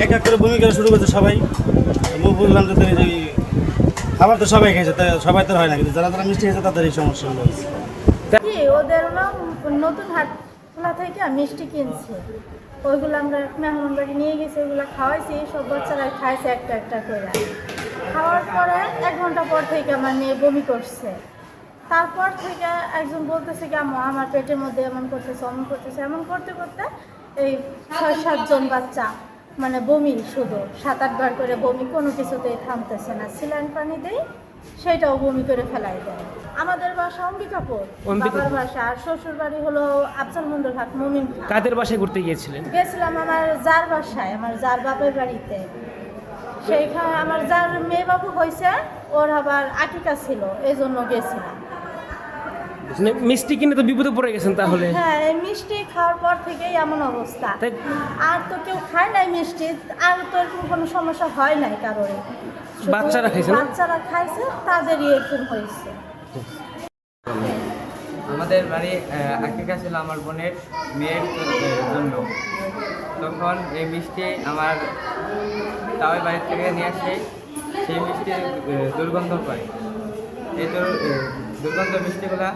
এক এক করে বমি করা শুরু করছে সবাই। মুখ বুঝলাম যে এই খাবার তো সবাই খেয়েছে, তাই সবাই তো হয় না, কিন্তু যারা যারা মিষ্টি খেয়েছে তাদের এই সমস্যাগুলো হচ্ছে। কি ওদের হলো নতুন হাটখোলা থেকে মিষ্টি কিনছে, ওইগুলো আমরা মেহমান বাড়ি নিয়ে গেছি, ওইগুলো খাওয়াইছি, সব বাচ্চারা খাইছে একটা একটা করে। খাওয়ার পরে 1 ঘন্টা পর থেকে আমার মেয়ে বমি করছে। তারপর থেকে একজন বলতেছে কি আম্মু আমার পেটের মধ্যে এমন করতেছে অমন করতেছে, এমন করতে করতে এই 6-7 জন বাচ্চা মানে বমি, শুধু 7-8 বার করে বমি, কোনো কিছুতেই থামতেছে না। স্যালাইন পানি দেই, সেটাও বমি করে ফেলাই দেয়। আমাদের বাসা অম্বিকাপুর, বাবার বাসা, আর শ্বশুর বাড়ি হলো আফজাল মন্ডল হাট মুমিন। কাদের বাসায় ঘুরতে গিয়েছিলেন? গেছিলাম আমার যার বাসায়, আমার যার বাপের বাড়িতে। সেইখানে আমার যার মেয়ে বাবু হয়েছে, ওর আবার আকিকা ছিল, এই জন্য গেছিলাম। মানে মিষ্টি কিনে তো বিপদে পড়ে গেছেন তাহলে। হ্যাঁ, এই মিষ্টি খাওয়ার পর থেকেই এমন অবস্থা। তাই আর তো কেউ খায় নাই মিষ্টি, আর তো এরকম কোনো সমস্যা হয় নাই কারোর। বাচ্চারা খাইছে না? বাচ্চারা খাইছে, তাদেরই এরকম হয়েছে। আমাদের বাড়ি আকিকা ছিল আমার বোনের মেয়ের জন্য। তখন এই মিষ্টি আমার তাওই বাড়ি থেকে নিয়ে আসে, সেই মিষ্টি দুর্গন্ধ পায়। এই দুর্গন্ধ মিষ্টিগুলা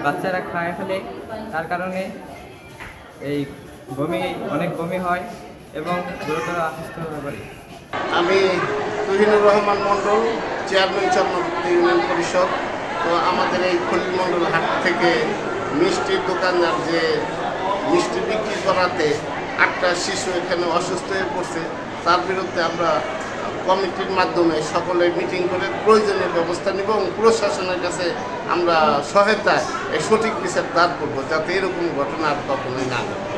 বাচ্চারা খায় ফেলে, তার কারণে এই অনেক বমি হয় এবং গুরুতর অসুস্থ হতে পারে। আমি তুহিনুর রহমান মণ্ডল, চেয়ারম্যান চন্দ্রপুর ইউনিয়ন পরিষদ। তো আমাদের এই খলিল মণ্ডল হাট থেকে মিষ্টির দোকানদার যে মিষ্টি বিক্রি করাতে 8টা শিশু এখানে অসুস্থ হয়ে পড়ছে, তার বিরুদ্ধে আমরা কমিটির মাধ্যমে সকলে মিটিং করে প্রয়োজনীয় ব্যবস্থা নিব এবং প্রশাসনের কাছে আমরা সহায়তায় এই সঠিক বিচার দাঁড় করবো, যাতে এরকম ঘটনা আর কখনোই না ঘটে।